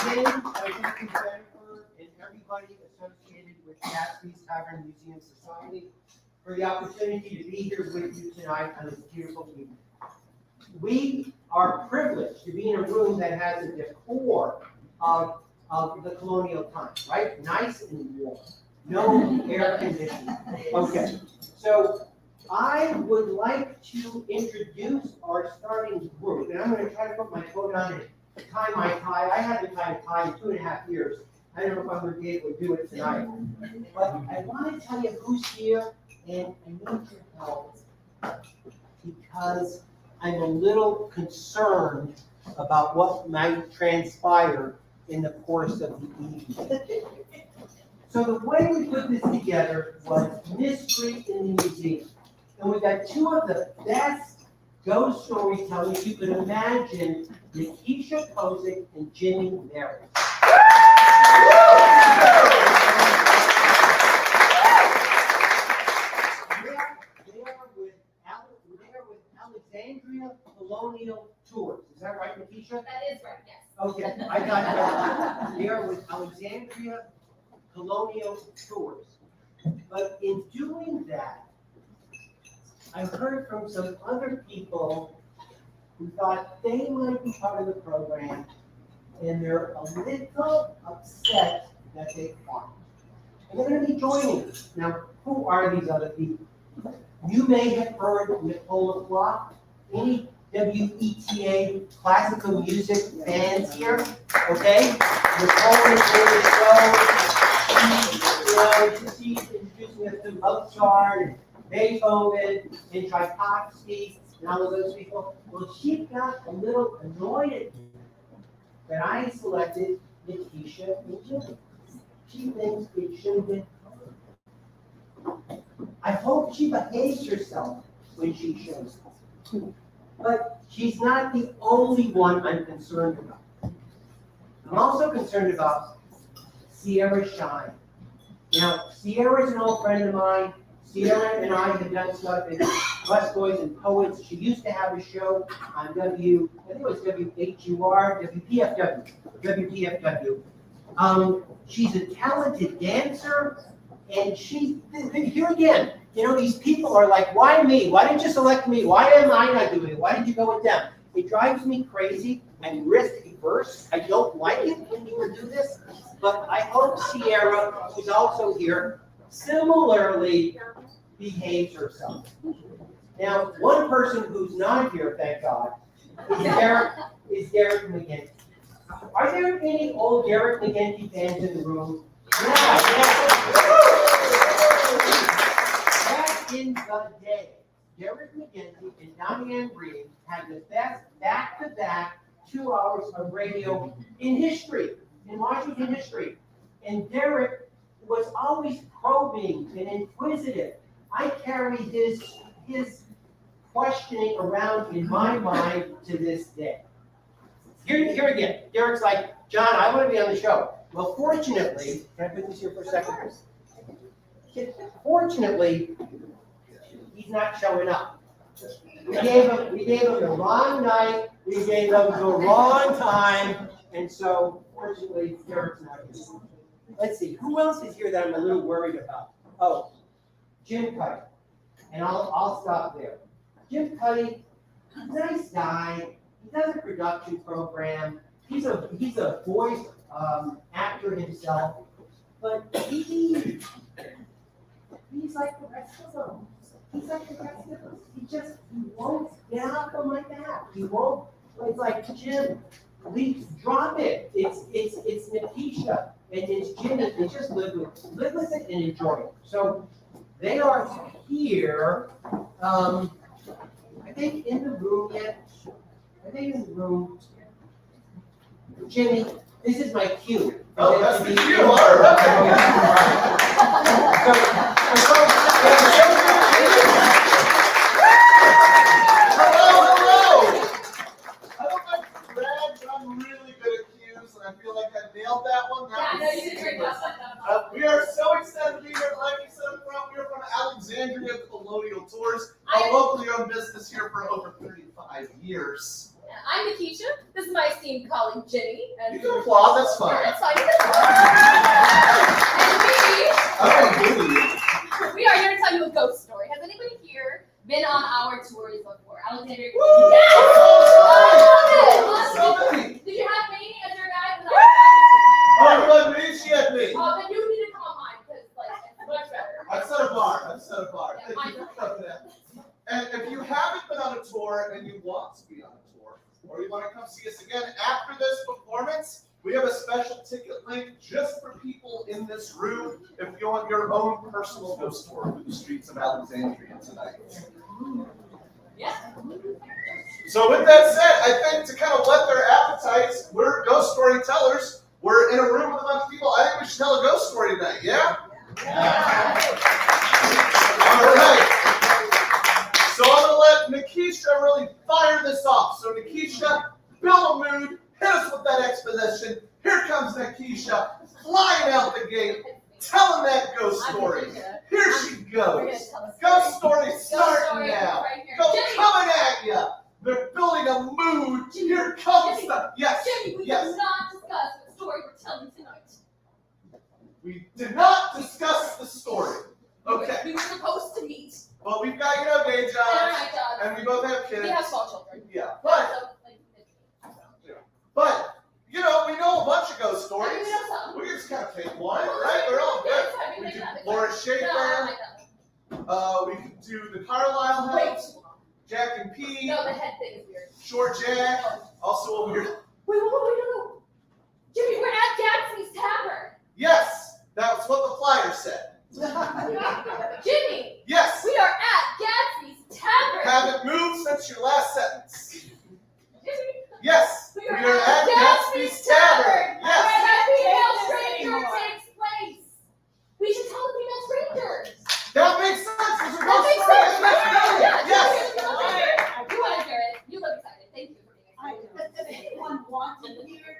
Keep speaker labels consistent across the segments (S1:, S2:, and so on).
S1: Jim, thank you, Jennifer, and everybody associated with Gadsby's Tavern Museum Society for the opportunity to be here with you tonight on this beautiful evening. We are privileged to be in a room that has a decor of the colonial times, right? Nice and warm. No air conditioning. Okay, so I would like to introduce our starting group, and I'm going to try to put my coat on and tie my tie. I haven't tied a tie in 2.5 years. I don't know if I'm going to be able to do it tonight. But I want to tell you who's here, and I need your help because I'm a little concerned about what might transpire in the course of the evening. So the way we put this together was mystery in the museum. And we got two of the best ghost storytellers you could imagine, Nikisha Kozik and Jimmy Merritt. They are with Alexandria Colonial Tours. Is that right, Nikisha?
S2: That is right, yes.
S1: Okay, I got that. They are with Alexandria Colonial Tours. But in doing that, I heard from some other people who thought they might be part of the program, and they're a little upset that they aren't. And they're going to be joining us. Now, who are these other people? You may have heard Nicola Flock. Any WETA classical music fans here? Okay? Nicola is in the show. She's introducing us to Mozart and Beethoven and Tchaikovsky and all of those people. Well, she got a little annoyed at me that I selected Nikisha and Jimmy. She thinks it should have been her. I hope she behaves herself when she shows up. But she's not the only one I'm concerned about. I'm also concerned about Sierra Shine. Now, Sierra's an old friend of mine. Sierra and I have done stuff in West Boys and Poets. She used to have a show on I think it was WPFW. She's a talented dancer, and here again, these people are like, why me? Why didn't you select me? Why am I not doing it? Why did you go with them? It drives me crazy. I'm risk averse. I don't like it when people do this, but I hope Sierra, who's also here, similarly behaves herself. Now, one person who's not here, thank God, is Derek McGinty. Are there any old Derek McGinty fans in the room? Yeah. Back in the day, Derek McGinty and Diane Green had the best back-to-back 2 hours of radio in history, in Washington history. And Derek was always probing and inquisitive. I carry his questioning around in my mind to this day. Here again, Derek's like, John, I want to be on the show. Well, fortunately, can I put this here for a second? Fortunately, he's not showing up. We gave him the wrong night, we gave him the wrong time, and so fortunately, Derek's not here. Let's see, who else is here that I'm a little worried about? Oh, Jim Cuddy, and I'll stop there. Jim Cuddy, nice guy. He does a production program. He's a voice actor himself, but he's like the rest of them. He's like the rest of us. He won't get out of my back. He won't. It's like, Jim, please drop it. It's Nikisha and it's Jimmy. They just live with it and enjoy it. So they are here. Are they in the room yet? Are they in the room? Jimmy, this is my cue.
S3: Oh, that's the cue. All right. Hello. I don't like to brag, but I'm really good at cues, and I feel like I nailed that one.
S2: You did great.
S3: We are so excited to be here. Like you said up front, we are from Alexandria Colonial Tours, a locally owned business here for over 35 years.
S2: I'm Nikisha. This is is my esteemed colleague, Ginny. And
S3: You can applaud, that's fine.
S2: Yeah, that's fine. And we are here to tell you a ghost story. Has anybody here been on our tours before? Alexandria?
S3: Woo!
S2: Yes!
S3: So many.
S2: Did you have me as your guide?
S3: Oh, you had me? She had me.
S2: Oh, then you need to come on mine because like it's much better.
S3: I've set a bar.
S2: Yeah,
S3: Thank you for coming in. And if you haven't been on a tour and you want to be on a tour, or you want to come see us again after this performance, we have a special ticket link just for people in this room if you want your own personal ghost tour through the streets of Alexandria tonight.
S2: Yeah.
S3: So with that said, I think to kind of whet their appetites, we're ghost storytellers. We're in a room with a bunch of people. I think we should tell a ghost story tonight, yeah? All right. So I'm going to let Nikisha really fire this off. So Nikisha, build a mood. Hit us with that exposition. Here comes Nikisha, flying out the gate, telling that ghost story. Here she goes. Ghost story starting now. Go coming at ya. They're building a mood. Here comes the... Yes,
S2: Jimmy, we
S3: yes.
S2: did not discuss the story we're telling tonight.
S3: We did not discuss the story. Okay.
S2: We were supposed to meet.
S3: Well, we've got, day jobs,
S2: My job.
S3: and we both have kids.
S2: We have small children.
S3: Yeah, but we know a bunch of ghost stories.
S2: We know some.
S3: We can just kind of pick one, right? They're all good. We do Laura Schaefer. We can do the Carlisle House, Jack and Pete,
S2: No, the head thing is weird.
S3: Short Jack, also a weird.
S2: Wait, no. Jimmy, we're at Gadsby's Tavern.
S3: Yes, that's what the flyer said.
S2: Jimmy,
S3: Yes,
S2: we are at Gadsby's Tavern.
S3: haven't moved since your last sentence.
S2: Jimmy,
S3: Yes, we are at Gadsby's Tavern.
S2: Where
S3: Yes.
S2: the female stranger takes place. We should tell the female strangers.
S3: That makes sense. There's a
S2: That
S3: ghost
S2: makes
S3: story.
S2: sense, right?
S3: Yes.
S2: You want to hear it. You look excited. Thank you for being excited.
S4: Does anyone want to hear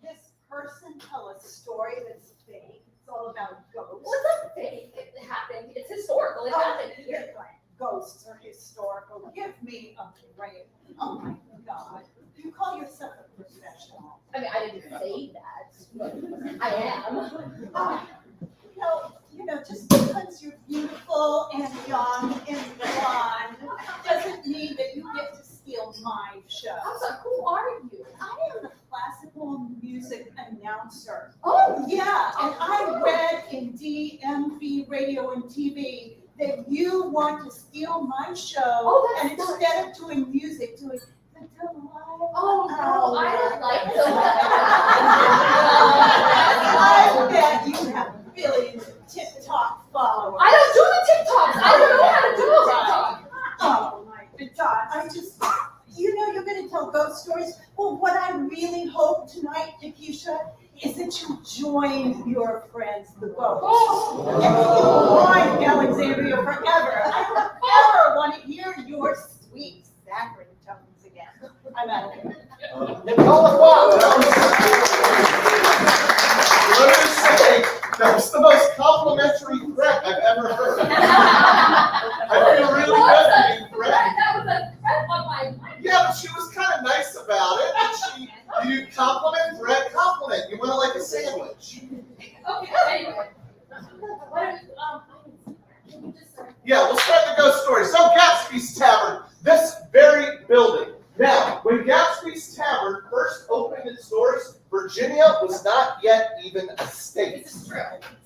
S4: this person tell a story that's fake? It's all about ghosts.
S2: Well, it's not fake. It happened. It's historical. It happened here.
S4: Ghosts are historical. Give me a break. Oh my God. You call yourself a professional.
S2: I mean, I didn't say that, but I am.
S4: Just because you're beautiful and young and blonde doesn't mean that you get to steal my show.
S2: I'm sorry, who are you?
S4: I am the classical music announcer.
S2: Oh,
S4: Yeah, and I read in DMV Radio and TV that you want to steal my show,
S2: Oh, that's
S4: and
S2: nice.
S4: instead of doing music, doing the delight.
S2: Oh, no, I don't like
S4: I bet you have billions of TikTok followers.
S2: I don't do the TikToks. I don't know how to do a TikTok.
S4: Oh my God, you're going to tell ghost stories. Well, what I really hope tonight, Nikisha, is that you join your friends, the ghosts.
S2: Oh.
S4: And you join Alexandria forever. I don't ever want to hear your sweet saccharine tones again. I'm out of here.
S3: Nicole Fox. Let me just say, that was the most complimentary threat I've ever heard. I feel really good being threatened.
S2: That was a threat on my mind.
S3: Yeah, but she was kind of nice about it. And you compliment, threat, compliment. You want it like a sandwich.
S2: Okay, anyway. What are can you just
S3: Yeah, we'll start the ghost story. So Gadsby's Tavern, this very building. Now, when Gadsby's Tavern first opened its doors, Virginia was not yet even a state.
S2: This is true.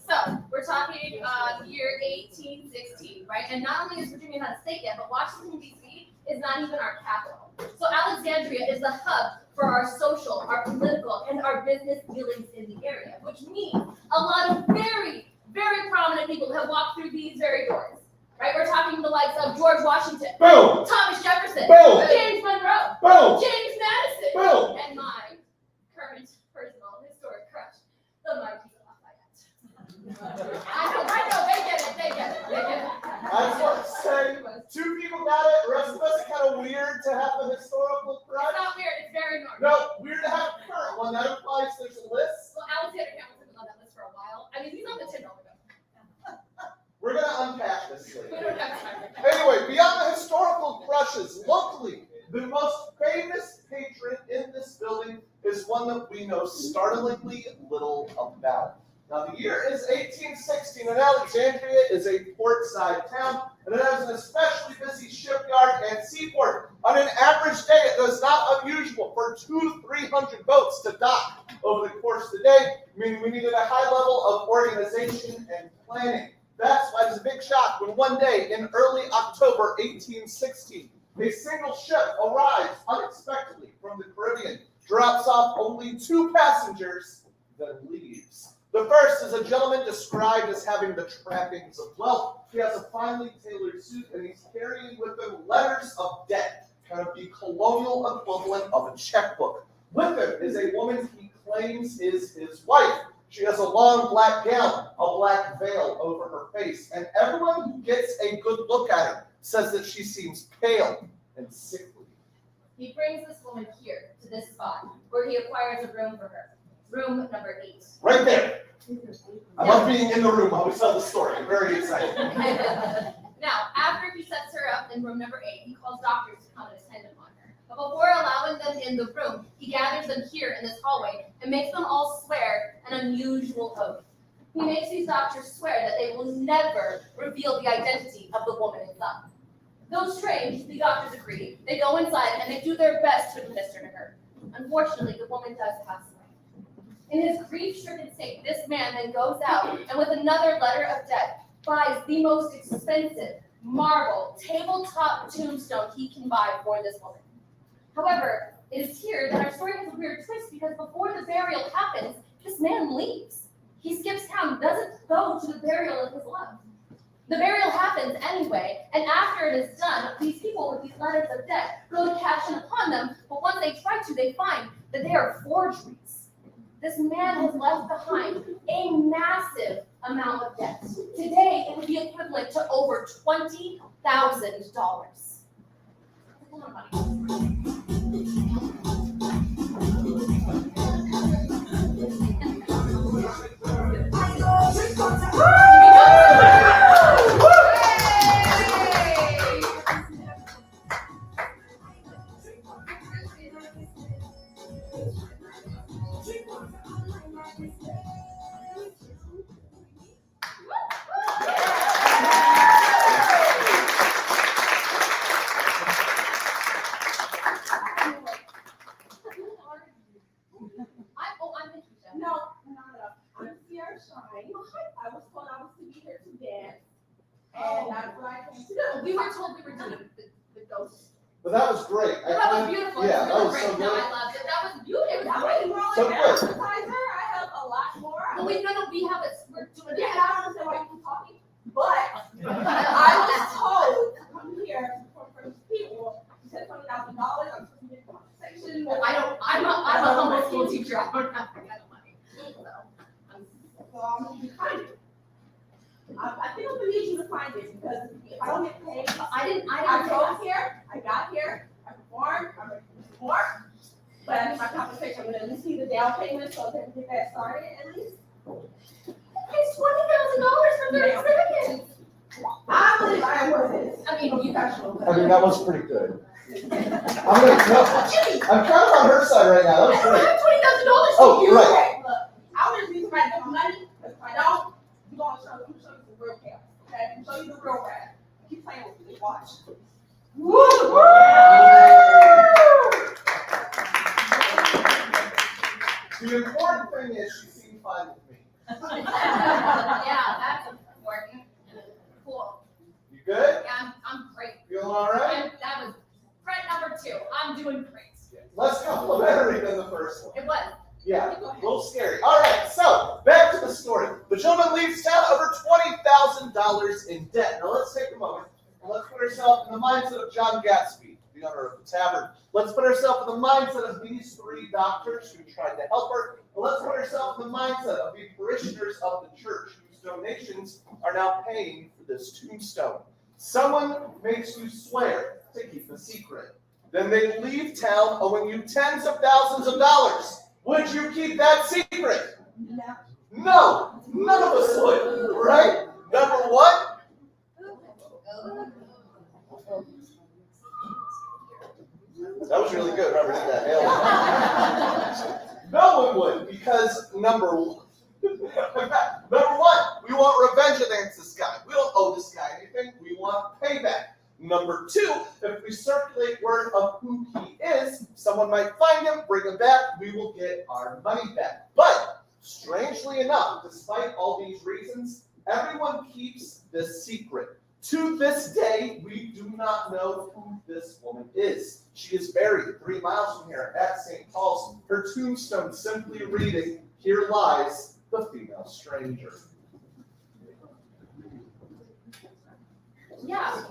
S2: So, we're talking year 1816, right? And not only is Virginia not a state yet, but Washington, D.C. is not even our capital. So Alexandria is the hub for our social, our political, and our business dealings in the area, which means a lot of very, very prominent people have walked through these very doors, right? We're talking the likes of George Washington,
S3: Boom!
S2: Thomas Jefferson,
S3: Boom!
S2: James Monroe,
S3: Boom!
S2: James Madison,
S3: Boom!
S2: and my current personal historic crush, the Marquis of Lafayette. I know, they get it.
S3: I just want to say, 2 people got it. The rest of us are kind of weird to have a historical
S2: It's
S3: crush.
S2: not weird, it's very normal.
S3: No, weird to have a current one. That implies there's a list.
S2: Well, Alexander Hamilton was on that list for a while. I mean, he's on the $10 bill.
S3: We're going to unpack this
S2: We
S3: later.
S2: don't have time.
S3: Anyway, beyond the historical crushes, locally, the most famous is one that we know startlingly little about. Now, the year is 1816, and Alexandria is a portside town, and it has an especially busy shipyard and seaport. On an average day, it is not unusual for 200 to 300 boats to dock over the course of the day, meaning we needed a high level of organization and planning. That's why it's a big shock when one day in early October 1816, a single ship arrives unexpectedly from the Caribbean, drops off only 2 passengers, then leaves. The first is a gentleman described as having the trappings of wealth. He has a finely tailored suit, and he's carrying with him letters of debt, kind of the colonial equivalent of a checkbook. With him is a woman he claims is his wife. She has a long black gown, a black veil over her face, and everyone who gets a good look at her says that she seems pale and sickly.
S2: He brings this woman here to this spot where he acquires a room for her. Room number 8.
S3: Right there. I love being in the room while we tell the story. I'm very excited.
S2: Now, after he sets her up in room number 8, he calls doctors to come and attend upon her. But before allowing them in the room, he gathers them here in this hallway and makes them all swear an unusual oath. He makes these doctors swear that they will never reveal the identity of the woman inside. Though strange, the doctors agree. They go inside and they do their best to administer to her. Unfortunately, the woman does pass away. In his grief-stricken state, this man then goes out and with another letter of debt, buys the most expensive marble tabletop tombstone he can buy for this woman. However, it is here that our story has a weird twist because before the burial happens, this man leaves. He skips town, doesn't go to the burial of his love. The burial happens anyway, and after it is done, these people with these letters of debt go to cash in upon them, but once they try to, they find that they are forgeries. This man has left behind a massive amount of debt. Today, it would be equivalent to over $20,000. That's a lot of money. We were told we were doing the ghost.
S3: But that was great.
S2: That was beautiful.
S3: Yeah,
S2: It
S3: that
S2: was
S3: was
S2: really
S3: so
S2: great. No,
S3: good.
S2: I loved it. That was beautiful. It was great.
S3: So good.
S5: I have a lot more.
S2: Well, we have it. We're doing it.
S5: Yeah, and I don't understand why you keep talking, but I was told to come here for these people. You said $20,000. I'm supposed to get a conversation.
S2: Well, I'm a humble school teacher. I don't have that kind of money.
S5: So I'm gonna be kind of. I think I'm gonna need you to find it because if I don't get paid, I drove here, I got here, I performed, I'm ready to perform. But I need my compensation. I'm gonna at least see the down payment so that we get that started at least.
S2: It's $20,000 for 30 seconds.
S5: I believe I am worth it.
S2: I mean, you
S5: professional.
S3: I mean, that was pretty good. I'm kind of on her side right now. That was
S2: I don't
S3: great.
S2: have $20,000 to
S3: Oh,
S2: you.
S3: right.
S5: Okay, look, I want to see somebody get my money, because if I don't, you're gonna show you the real chaos. Okay, I'm gonna show you the real bad. Keep playing with me, watch. Woo!
S3: The important thing is she seemed fine with me.
S2: Yeah, that's important. Cool.
S3: You good?
S2: Yeah, I'm great.
S3: Feeling all right?
S2: That was threat number 2. I'm doing great.
S3: Less complimentary than the first one.
S2: It was.
S3: Yeah, a little scary. All right, so back to the story. The gentleman leaves town over $20,000 in debt. Now let's take a moment and let's put ourselves in the mindset of John Gadsby, the owner of the Tavern. Let's put ourselves in the mindset of these 3 doctors who tried to help her. And let's put ourselves in the mindset of the parishioners of the church whose donations are now paying for this tombstone. Someone makes you swear to keep the secret. Then they leave town owing you tens of thousands of dollars. Would you keep that secret? No, none of us would, right? Number 1, that was really good. Whoever did that, nailed it. would, because number one, we want revenge against this guy. We don't owe this guy anything. We want payback. Number two, if we circulate word of who he is, someone might find him, bring him back, we will get our money back. But strangely enough, despite all these reasons, everyone keeps this secret. To this day, we do not know who this woman is. She is buried 3 miles from here at St. Paul's. Her tombstone simply reading, "Here lies the female stranger."
S2: Yeah,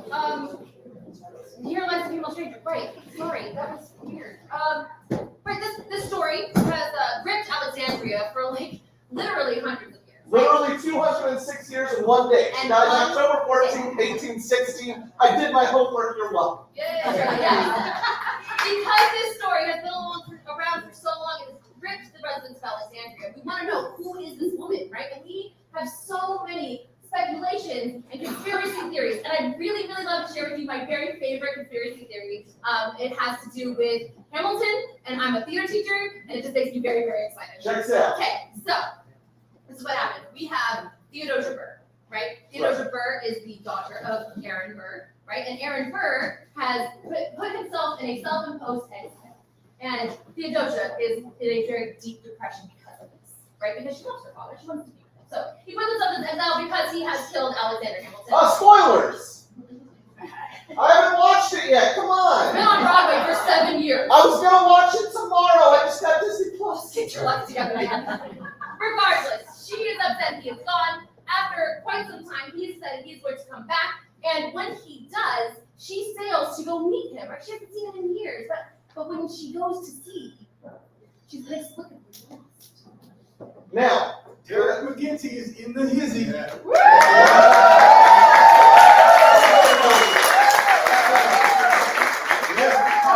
S2: here lies the female stranger. Right, sorry, that was weird. Right, this story has gripped Alexandria for like literally hundreds of years.
S3: Literally 206 years in one day. She
S2: And
S3: died
S2: one
S3: October 14, 1816. I did my homework, you're welcome.
S2: Yeah. Because this story has been around for so long, it has gripped the residents of Alexandria. We want to know, who is this woman, right? And we have so many speculations and conspiracy theories, and I'd really, really love to share with you my very favorite conspiracy theory. It has to do with Hamilton, and I'm a theater teacher, and it just makes me very, very excited.
S3: Check it out.
S2: Okay, so this is what happened. We have Theodosia Burr, right? Theodosia Burr is the daughter of Aaron Burr, right? And Aaron Burr has put himself in a self-imposed exile, and Theodosia is in a very deep depression because of this, right? Because she loves her father, she wants to be with him. So he put himself in exile because he has killed Alexander Hamilton.
S3: Spoilers! I haven't watched it yet, come
S2: It's been
S3: on!
S2: on Broadway for 7 years.
S3: I was gonna watch it tomorrow, I just got Disney Plus.
S2: Get your life together, man. Regardless, she is upset he is gone. After quite some time, he said he's going to come back, and when he does, she sails to go meet him. Right? She hasn't seen him in years, but when she goes to sea, she's inexplicably lost.
S3: Now,
S6: Derek McGinty is in the hizzy.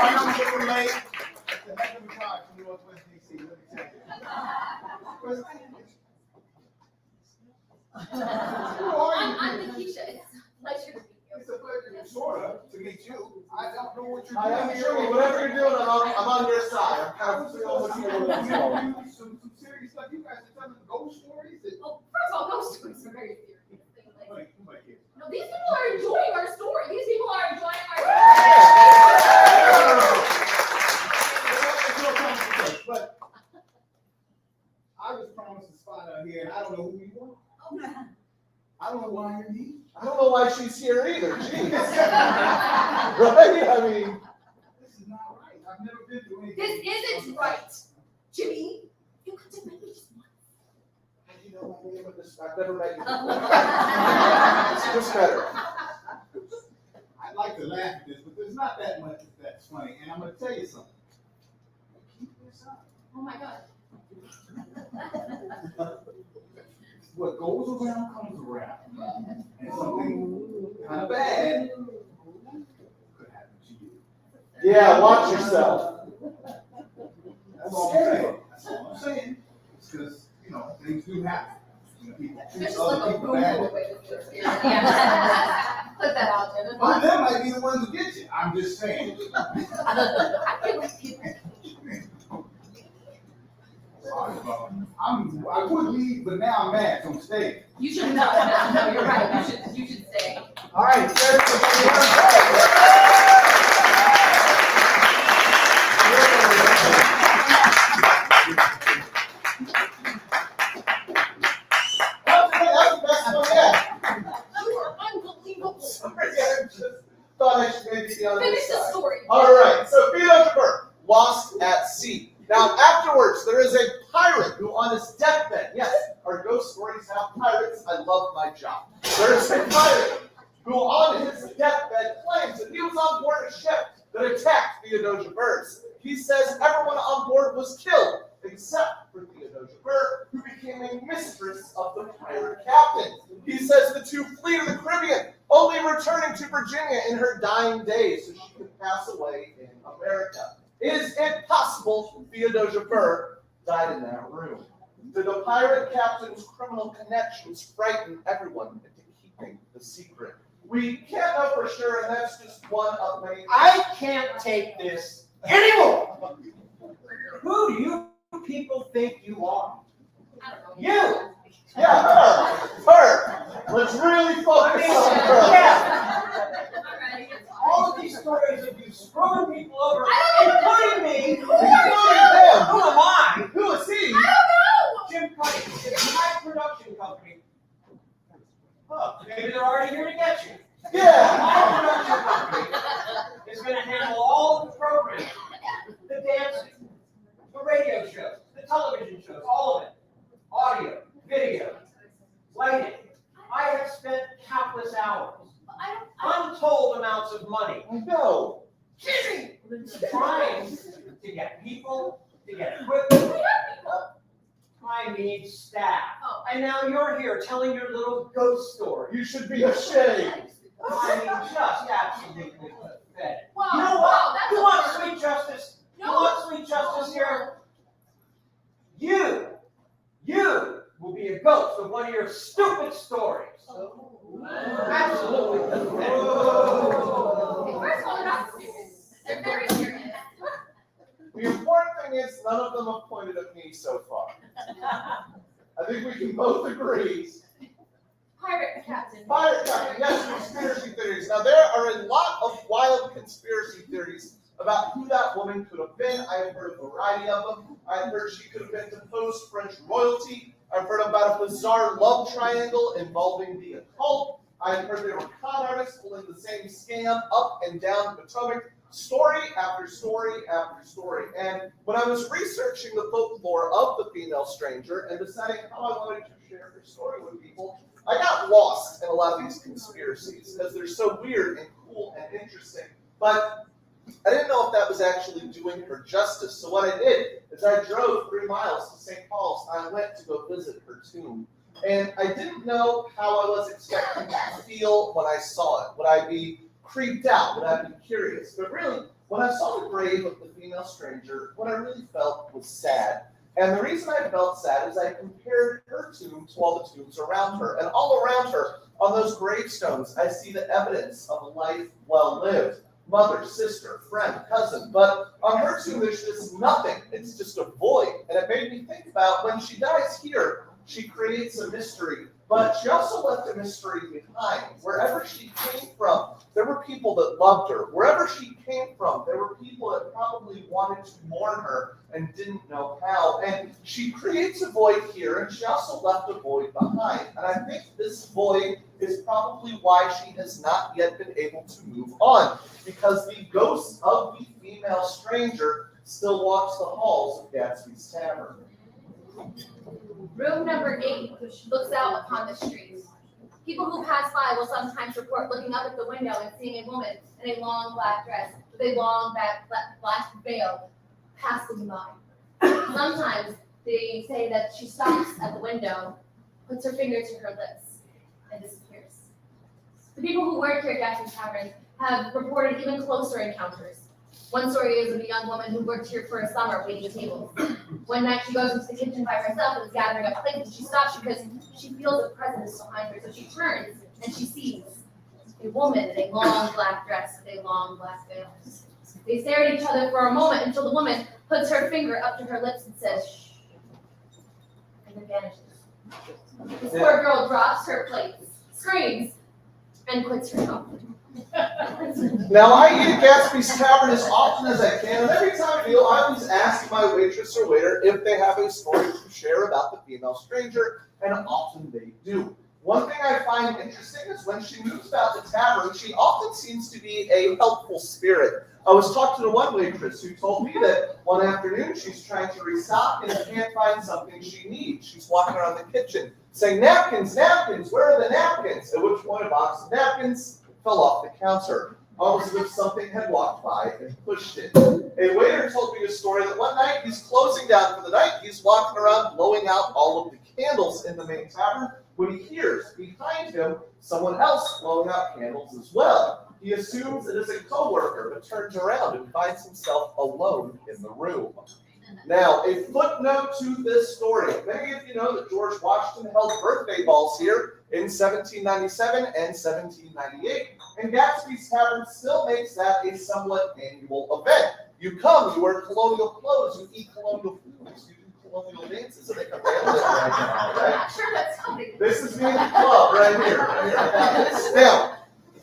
S6: I'm super late. It's a heck of a drive from Northwest DC. Let me tell you.
S2: I'm Nikisha. It's a pleasure to meet you.
S6: It's a pleasure, sort of, to meet you. I don't know what you're
S3: I
S6: doing
S3: am
S6: here.
S3: sure whatever you're doing, I'm on your side. I'm kind of feeling what you're doing.
S6: Some serious stuff. You guys are telling ghost stories.
S2: Well, first of all, ghost stories are very serious.
S6: Like,
S2: No, these people are enjoying our story. These people are enjoying our
S6: but I was promised a spot out here, and I don't know who you are. I don't know why you're here.
S3: I don't know why she's here either, jeez. Right? I mean,
S6: This is not right. I've never been through anything.
S2: This isn't right, Jimmy. You got to make me just once.
S3: you know, I've never met you before. It's just better.
S6: I'd like to laugh at this, but there's not that much that's funny. And I'm going to tell you something. Keep this up.
S2: Oh my God.
S6: What goes around comes around. And something kind of bad could happen to you.
S3: Yeah, watch yourself.
S6: That's all I'm saying. That's all I'm saying. It's because, you know, things do happen. You know, people treat
S2: There's just
S6: other
S2: like a
S6: people
S2: Google
S6: bad.
S2: way to do it. Yeah. Put that out there.
S6: But them might be the ones who get you. I'm just saying.
S2: I feel like people.
S6: Sorry, bro. I would leave, but now I'm mad, so I'm staying.
S2: You should not. No, you're right. You should stay.
S1: All right,
S3: That's the best one yet.
S2: You are unbelievable.
S3: Sorry, I just thought I should maybe be on
S2: Finish
S3: this
S2: the
S3: side.
S2: story.
S3: All right, so Theodosia Burr, lost at sea. Now, afterwards, there is a pirate who, on his deathbed, yes, our ghost stories have pirates. I love my job. There is a pirate who, on his deathbed, claims that he was on board a ship that attacked Theodosia Burr. He says everyone on board was killed, except for Theodosia Burr, who became a mistress of the pirate captain. He says the two flee to the Caribbean, only returning to Virginia in her dying days so she could pass away in America. Is it possible Theodosia Burr died in that room? Did the pirate captain's criminal connections frighten everyone into keeping the secret? We can't know for sure, and that's just one of many.
S1: I can't take this anymore. Who do you people think you are?
S2: I don't know.
S1: You!
S3: Yeah, her. Let's really focus on her.
S1: Yeah.
S2: Alright.
S1: All of these stories of you screwing people over,
S2: I
S1: including me,
S3: Including
S1: including
S3: him.
S1: who am I?
S3: Who is he?
S2: I don't know!
S1: Jim Cuddy, it's my production company. Oh, maybe they're already here to get you.
S3: Yeah.
S1: My production company is going to handle all of the programming, the dancing, the radio shows, the television shows, all of it. Audio, video, lighting. I have spent countless hours, untold amounts of money,
S3: No.
S1: trying to get people, to get equipment. I need staff.
S2: Oh.
S1: And now you're here telling your little ghost story.
S3: You should be ashamed.
S1: I mean, just absolutely pathetic.
S2: Wow,
S1: You know
S2: wow,
S1: what?
S2: that's
S1: You
S2: a
S1: want
S2: word.
S1: sweet justice? You
S2: No.
S1: want sweet justice here? You will be a ghost of one of your stupid stories. Absolutely pathetic.
S2: Okay, first of all, they're not serious. They're very serious.
S3: The important thing is none of them have pointed at me so far. I think we can both agree.
S2: Pirate captain.
S3: Pirate captain, yes, conspiracy theories. Now there are a lot of wild conspiracy theories about who that woman could have been. I've heard a variety of them. I've heard she could have been deposed French royalty. I've heard about a bizarre love triangle involving the occult. I've heard there were con artists pulling the same scam up and down Potomac, story after story after story. And when I was researching the folklore of the female stranger and deciding how I wanted to share her story with people, I got lost in a lot of these conspiracies because they're so weird and cool and interesting. But I didn't know if that was actually doing her justice. So what I did is I drove 3 miles to St. Paul's and I went to go visit her tomb. And I didn't know how I was expecting to feel when I saw it. Would I be creeped out? Would I be curious? But really, when I saw the grave of the female stranger, what I really felt was sad. And the reason I felt sad is I compared her tomb to all the tombs around her. And all around her, on those gravestones, I see the evidence of a life well lived. Mother, sister, friend, cousin. But on her tomb, there's just nothing. It's just a void. And it made me think about when she dies here, she creates a mystery. But she also left a mystery behind. Wherever she came from, there were people that loved her. Wherever she came from, there were people that probably wanted to mourn her and didn't know how. And she creates a void here, and she also left a void behind. And I think this void is probably why she has not yet been able to move on, because the ghost of the female stranger still walks the halls of Gadsby's Tavern.
S2: Room number 8 looks out upon the street. People who pass by will sometimes report looking up at the window and seeing a woman in a long black dress with a long black veil passing by. Sometimes they say that she stops at the window, puts her finger to her lips, and disappears. The people who work here at Gadsby's Tavern have reported even closer encounters. One story is of a young woman who worked here for a summer waiting tables. One night she goes into the kitchen by herself and is gathering up plates, and she stops because she feels a presence behind her. So she turns and she sees a woman in a long black dress with a long black veil. They stare at each other for a moment until the woman puts her finger up to her lips and says, "Shh," and then vanishes. This poor girl drops her plates, screams, and quits her job.
S3: Now, I eat at Gadsby's Tavern as often as I can, and every time I do, I always ask my waitress or waiter if they have a story to share about the female stranger, and often they do. One thing I find interesting is when she moves about the tavern, she often seems to be a helpful spirit. I was talking to one waitress who told me that one afternoon she's trying to restock and can't find something she needs. She's walking around the kitchen saying, "Napkins, napkins, where are the napkins?" At which point a box of napkins fell off the counter, almost as if something had walked by and pushed it. A waiter told me a story that one night he's closing down for the night, he's walking around blowing out all of the candles in the main tavern when he hears behind him someone else blowing out candles as well. He assumes it is a co-worker, but turns around and finds himself alone in the room. Now, a footnote to this story. Many of you know that George Washington held birthday balls here in 1797 and 1798, and Gadsby's Tavern still makes that a somewhat annual event. You come, you wear colonial clothes, you eat colonial foods, you do colonial dances that they can dance right now,
S2: I'm
S3: right?
S2: not sure that's something.
S3: This is me in the club right here. Now,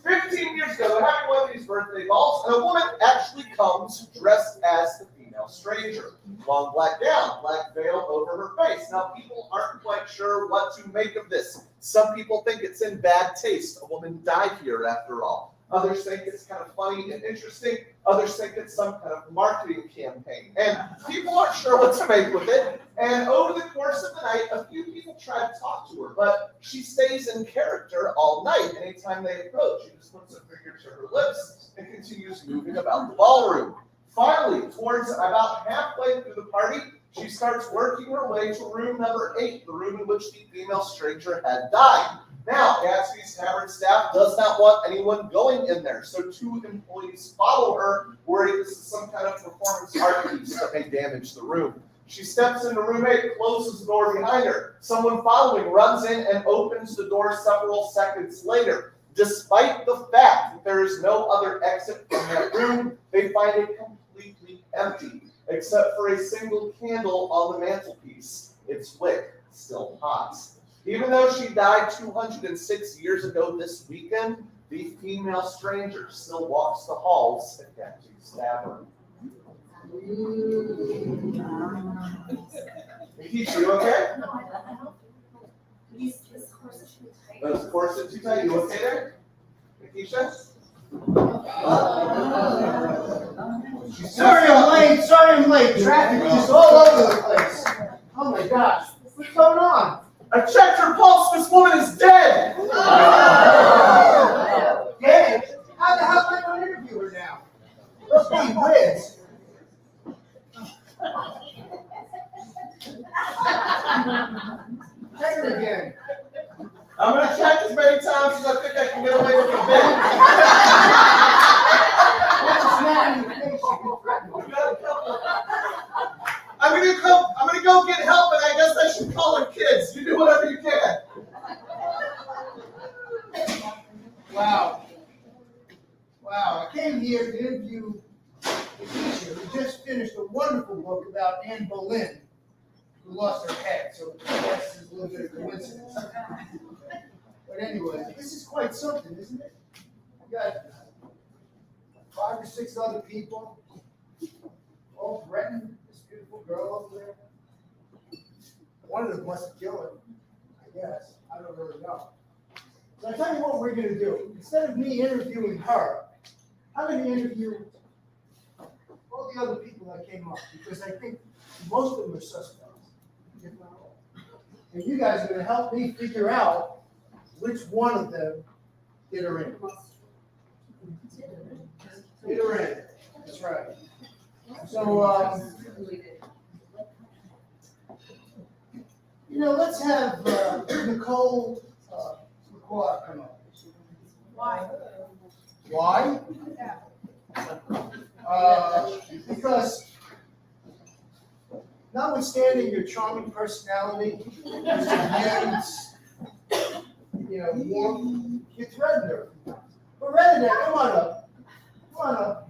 S3: 15 years ago, they're having one of these birthday balls, and a woman actually comes dressed as the female stranger. Long black gown, black veil over her face. Now, people aren't quite sure what to make of this. Some people think it's in bad taste. A woman died here, after all. Others think it's kind of funny and interesting. Others think it's some kind of marketing campaign. And people aren't sure what to make with it. And over the course of the night, a few people try to talk to her, but she stays in character all night. Anytime they approach, she just puts a finger to her lips and continues moving about the ballroom. Finally, towards about halfway through the party, she starts working her way to room number 8, the room in which the female stranger had died. Now, Gadsby's Tavern staff does not want anyone going in there, so 2 employees follow her, worried this is some kind of performance art piece that may damage the room. She steps into room 8, closes the door behind her. Someone following runs in and opens the door several seconds later. Despite the fact that there is no other exit from that room, they find it completely empty, except for a single candle on the mantelpiece. Its wick still hot. Even though she died 206 years ago this weekend, the female stranger still walks the halls at Gadsby's Tavern. Nikisha, you okay?
S2: No, I don't. This horse is too tight.
S3: Those corsets too tight. You okay there? Nikisha?
S1: Sorry I'm late. Traffic is just all over the place. Oh my gosh, what's going on?
S3: I checked her pulse. This woman is dead.
S1: Dead? How the hell am I going to interview her now? Gee whiz. Check her again.
S3: I'm going to check as many times as I think I can get away with a bit.
S1: What's the matter with your face? You threatened me.
S3: We've got a couple. I'm gonna go get help, and I guess I should call her kids. You do whatever you can.
S1: Wow. I came here to interview a teacher who just finished a wonderful book about Anne Boleyn, who lost her head, so I guess it's a little bit of coincidence. But anyway, this is quite something, isn't it? You got 5 or 6 other people, all threatening this beautiful girl over there. One of them wants to kill her, I guess. I don't really know. So I tell you what we're going to do. Instead of me interviewing her, I'm going to interview all the other people that came up, because I think most of them are suspects, if not all. And you guys are going to help me figure out which one of them did her in. Did her in. That's right. So, let's have Nicole McQuarrie come up.
S4: Why?
S1: Why? Because notwithstanding your charming personality, warm, you threatened her. But rather than, come on up.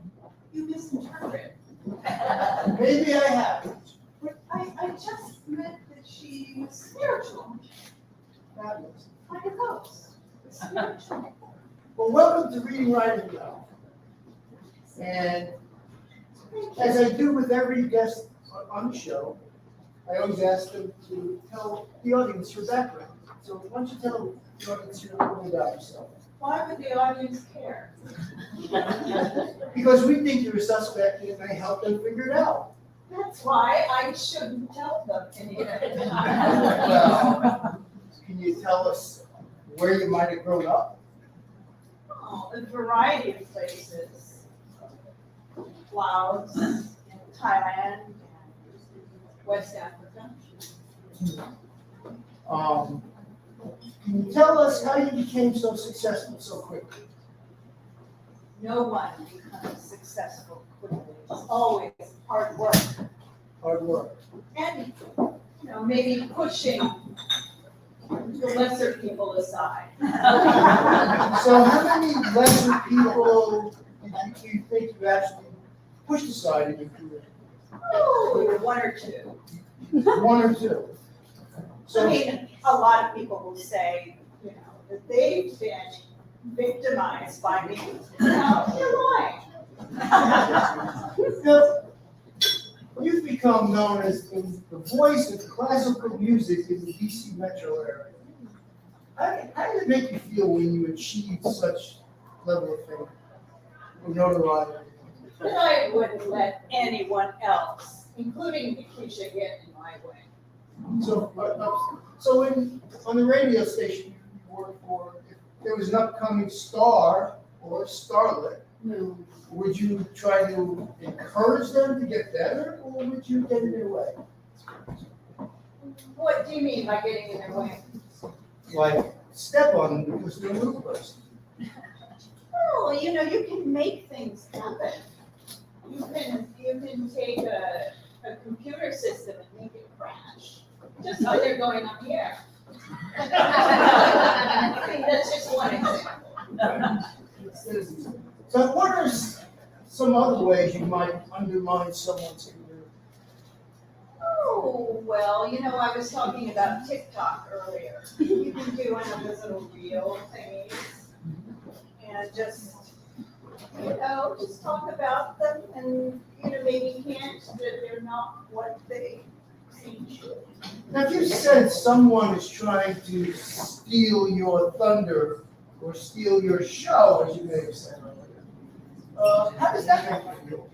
S4: You misinterpret.
S1: Maybe I have.
S4: But I just meant that she's spiritual,
S1: Fabulous.
S4: like a ghost. Spiritual.
S1: Well, welcome to Reading, Writing, Now. And as I do with every guest on the show, I always ask them to tell the audience your background. So why don't you tell the audience a little bit about yourself?
S4: Why would the audience care?
S1: Because we think you're a suspect and it may help them figure it out.
S4: That's why I shouldn't tell them anything.
S1: Well, can you tell us where you might have grown up?
S4: Oh, a variety of places. Laos, Thailand, and West Africa.
S1: Can you tell us how you became so successful so quickly?
S4: No one becomes successful quickly. It's always hard work.
S1: Hard work.
S4: And, maybe pushing the lesser people aside.
S1: So how many lesser people do you think you actually pushed aside in your career?
S4: Oh, 1 or 2.
S7: One or two.
S4: I
S7: So,
S4: mean, a lot of people will say, you know, that they've been victimized by me. No, you're lying.
S7: Now, you've become known as the voice of classical music in the DC metro area. How did it make you feel when you achieved such level of fame or notoriety?
S4: But I wouldn't let anyone else, including Keisha, get in my way.
S7: So on the radio station you worked for, if there was an upcoming star or starlet, would you try to encourage them to get better, or would you get in their way?
S4: What do you mean by getting in their way?
S7: Like, step on them because they're a new person.
S4: Well, you know, you can make things happen. You can take a computer system and make it crash, just so they're going on the air. I think that's just one example.
S7: So what are some other ways you might undermine someone's career?
S4: Oh, well, you know, I was talking about TikTok earlier. You can do one of those little reel thingies and just, you know, just talk about them and, you know, maybe hint that they're not what they seem to.
S7: Now, if you said someone is trying to steal your thunder or steal your show, as you may have said earlier, how does that make you feel?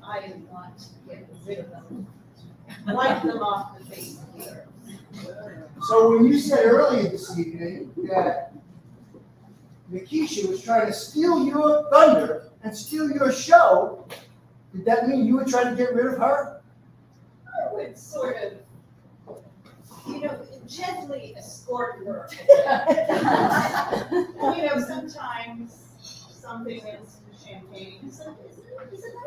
S4: I want to get rid of them, wipe them off the face of the earth.
S7: So when you said earlier this evening that Nikisha was trying to steal your thunder and steal your show, did that mean you were trying to get rid of her?
S4: I would sort of, you know, gently escort her. You know, sometimes something is champagne is a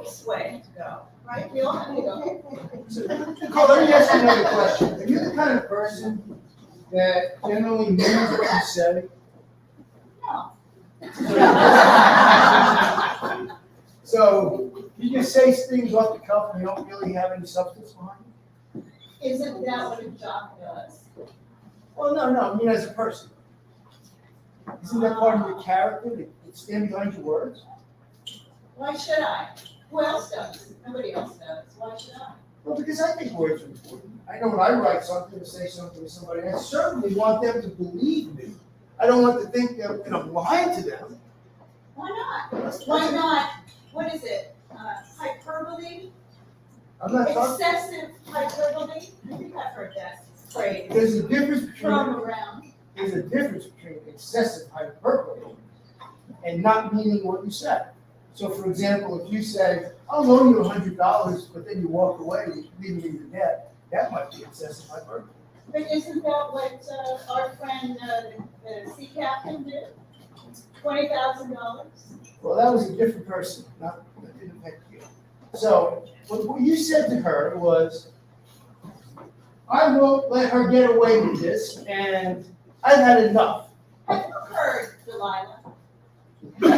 S4: nice way to go, right? We all have to go.
S7: So, Nicole, let me ask you another question. Are you the kind of person that generally means what you say?
S4: No.
S7: So you just say things off the cuff and you don't really have any substance behind it?
S4: Isn't that what a jock does?
S7: Well, no, I mean as a person. Isn't that part of your character to stand behind your words?
S4: Why should I? Who else does? Nobody else does. Why should I?
S7: Well, because I think words are important. I know when I write something or say something to somebody, I certainly want them to believe me. I don't want to think that I'm lying to them.
S4: Why not? Why not? What is it? Hyperbole?
S7: I'm not talking.
S4: Excessive hyperbole? I think I've heard that phrase
S7: There's a difference
S4: thrown
S7: between
S4: around.
S7: excessive hyperbole and not meaning what you said. So, for example, if you say, "I'll loan you $100," but then you walk away, leaving me in debt, that might be excessive hyperbole.
S4: But isn't that what our friend, the sea captain did? $20,000?
S7: Well, that was a different person, that didn't affect you. So, what you said to her was, "I won't let her get away with this, and I've had enough."
S4: Have you heard, Delilah? Do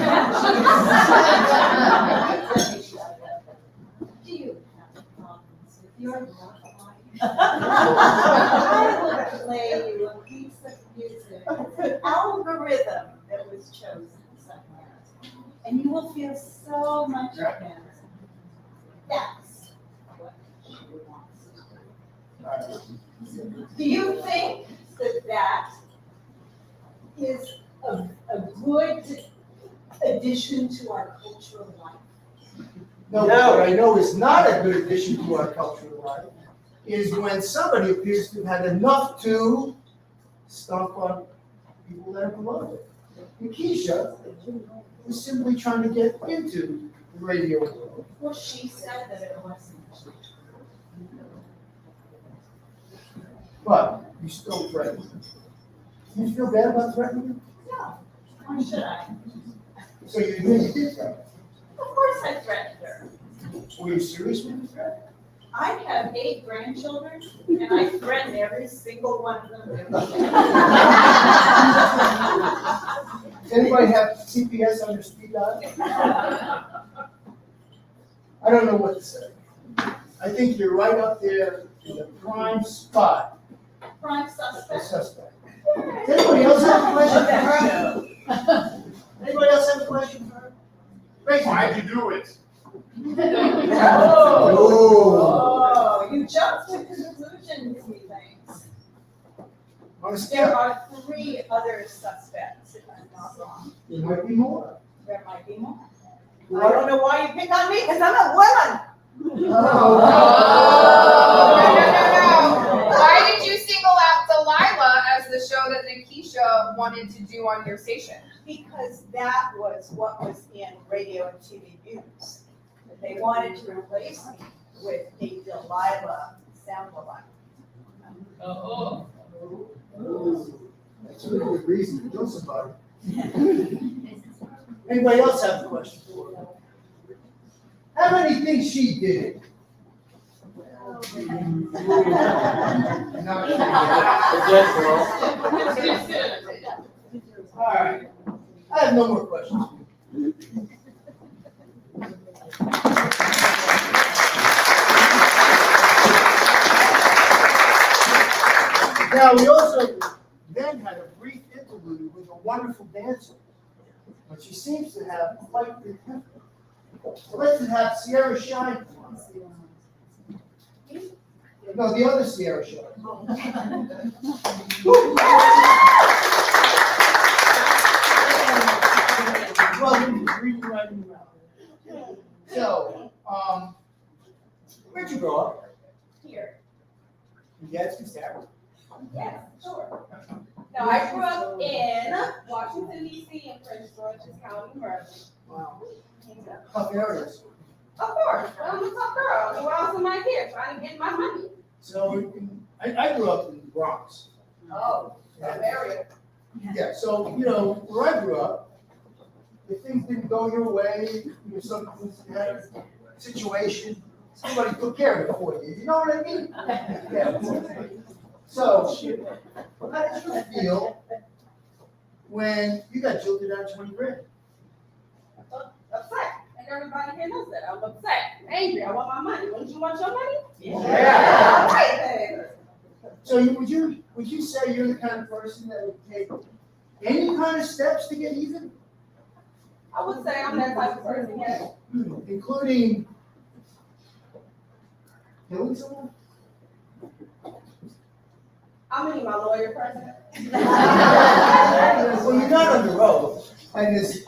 S4: you have problems with your love life? I will play you a piece of music. It's an algorithm that was chosen somewhere. And you will feel so much better. That's what she wants. Do you think that that is a good addition to our cultural life?
S7: No, what I know is not a good addition to our cultural life is when somebody appears to have had enough to stomp on people that are below it. And Keisha was simply trying to get into the radio world.
S4: Well, she said that it wasn't.
S7: But you still threatened her. Do you feel bad about threatening her?
S4: No, why should I?
S7: So you admit you did threaten her.
S4: Of course I threatened her.
S7: Were you serious when you threatened?
S4: I have 8 grandchildren, and I threaten every single one of them.
S7: Does anybody have CPS on their speed dial? I don't know what to say. I think you're right up there in the prime spot
S4: Prime
S7: as a
S4: suspect.
S7: suspect. Does anybody else have a question for her? Anybody else have a question for her? Raise your hand.
S6: Why'd you do it?
S4: Oh, you jumped to conclusions, methinks.
S7: On a
S4: There
S7: scale,
S4: are 3 other suspects, if I'm not wrong.
S7: there might be more.
S4: There might be more.
S5: I don't know why you pick on me, because I'm a woman.
S7: Oh.
S8: Why did you single out Delilah as the show that Nikisha wanted to do on your station?
S4: Because that was what was in radio and TV news. That they wanted to replace me with a Delilah sound-alike.
S8: Oh.
S7: That's a really good reason to kill somebody. Anybody else have a question for her? How many things she did? Not All right. I have no more questions. Now, we also then had a brief interlude with a wonderful dancer, but she seems to have quite the temper. So let's have Sierra Shine. No, the other Sierra Shine. Welcome to Reading Writing Round. So, where'd you grow up?
S5: Here.
S7: In Gadsby, Tavern.
S5: Yes, sure. Now, I grew up in Washington, D.C., in Prince George's County, Maryland.
S7: Wow. Tough areas.
S5: Of course, I'm a tough girl. Who else am I here trying to get my money?
S7: So, I grew up in the Bronx.
S5: Oh, tough area.
S7: Yeah, so, where I grew up, if things didn't go your way, something had a situation, somebody took care of it for you. You know what I mean? Yeah. So, how did you feel when you got jilted out of 20 grand?
S5: Upset. And everybody here knows that. I'm upset. Angry. I want my money. Wouldn't you want your money?
S7: Yeah.
S5: All right, then.
S7: So would you say you're the kind of person that would take any kind of steps to get even?
S5: I would say I'm that type of person, yes.
S7: Including killing someone?
S5: I'm gonna need my lawyer person.
S7: Well, you're not on the road, and as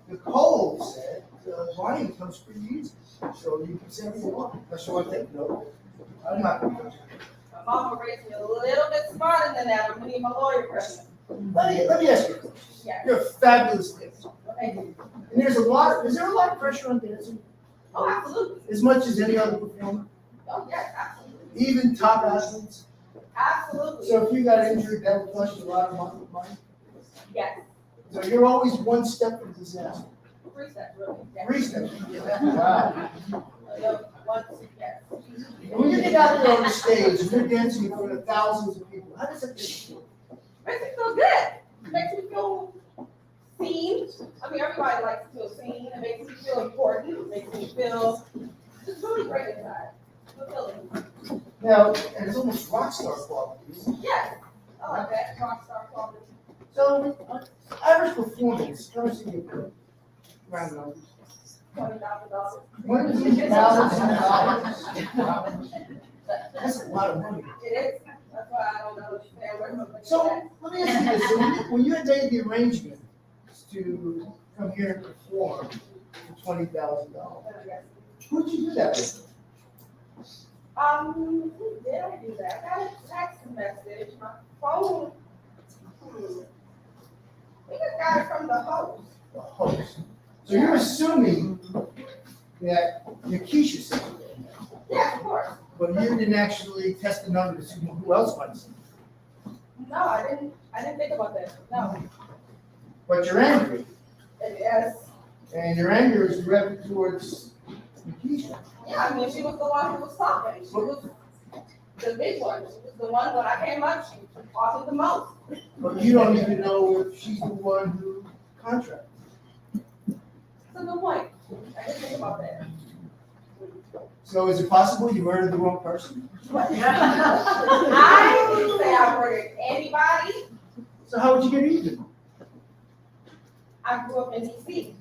S7: Nicole said, lying comes pretty easy. So you can say what you want. Unless you want to take note. I'm not going to.
S5: My mama raised me a little bit smarter than that. I'm gonna need my lawyer person.
S7: Let me ask you a question.
S5: Yeah.
S7: You're a fabulous dancer.
S5: Okay.
S7: And is there a lot of pressure on dancing?
S5: Oh, absolutely.
S7: As much as any other performer?
S5: Oh, yes, absolutely.
S7: Even top athletes?
S5: Absolutely.
S7: So if you got injured, that would cost you a lot of money?
S5: Yes.
S7: So you're always one step from disaster?
S5: 3 steps, really. Yes.
S7: 3 steps? Wow.
S5: One, yes.
S7: And when you get out there on the stage and you're dancing in front of thousands of people, how does that make you feel?
S5: Makes me feel good. Makes me feel seen. I mean, everybody likes to feel seen. It makes me feel important. It makes me feel just really great inside. Fulfilling.
S7: Now, and it's almost rock star qualities.
S5: Yes. I like that. Rock star quality.
S7: So, average performance, how much do you put? Round numbers.
S5: $20,000.
S7: $20,000. That's a lot of money.
S5: It is. That's why I don't understand where something
S7: So, let me ask you this, so when you had made the arrangement to come here and perform for $20,000, who'd you do that with?
S5: Who did I do that? I got a text message. My phone. I think I got it from the host.
S7: The host. So you're assuming that Nikisha said it,
S5: Yeah, of course.
S7: but you didn't actually test the numbers to see who else might have said it.
S5: No, I didn't think about that. No.
S7: But you're angry,
S5: Yes.
S7: and your anger is directed towards Nikisha.
S5: Yeah, I mean, she was the one who was talking. She was the big one. She was the one when I came up, she was talking the most.
S7: But you don't even know if she's the one who contracted.
S5: That's a good point. I didn't think about that.
S7: So is it possible you murdered the wrong person?
S5: I didn't say I murdered anybody.
S7: So how would you get even?
S5: I grew up in DC.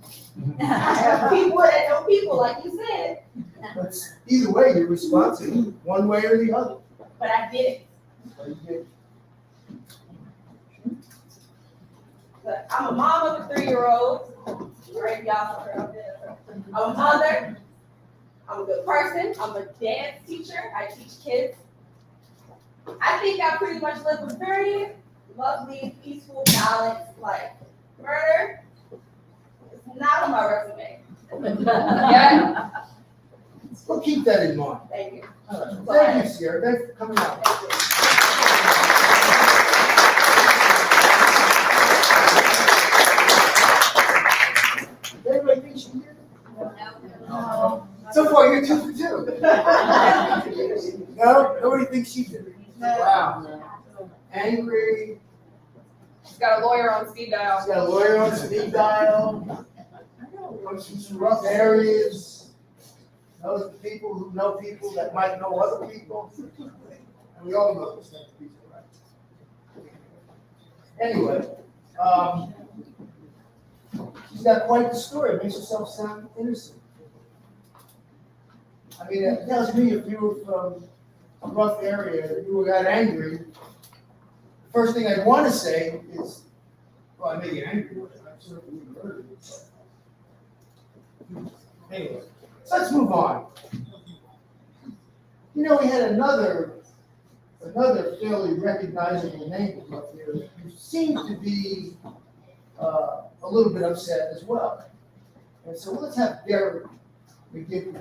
S5: I have people that know people, like you said,
S7: But either way, you're responsible, one way or the other.
S5: but I did it.
S7: So you get-
S5: But I'm a mom of a 3-year-old. Right, y'all heard of this. I'm a mother. I'm a good person. I'm a dance teacher. I teach kids. I think I pretty much live a very lovely, peaceful, balanced life. Murder is not on my resume.
S8: Yeah.
S7: We'll keep that in mind.
S5: Thank you.
S7: All right. Thank you, Sierra. Thanks for coming out.
S5: Thank you.
S7: Does everybody think she did? So far, you're 2 for 2. No, nobody thinks she did. Wow. Angry.
S8: She's got a lawyer on speed
S7: She's
S8: dial.
S7: got a lawyer on speed dial. Comes from some rough areas. Knows the people who know people that might know other people. And we all know those type of people, right? Anyway, she's got quite the story. It makes herself sound innocent. I mean, it tells me if you were from a rough area, you were that angry, the first thing I'd want to say is, well, I may get angry with it. I certainly wouldn't murder you. But anyway, so let's move on. You know, we had another fairly recognizable name up here who seemed to be a little bit upset as well. And so let's have Derek begin.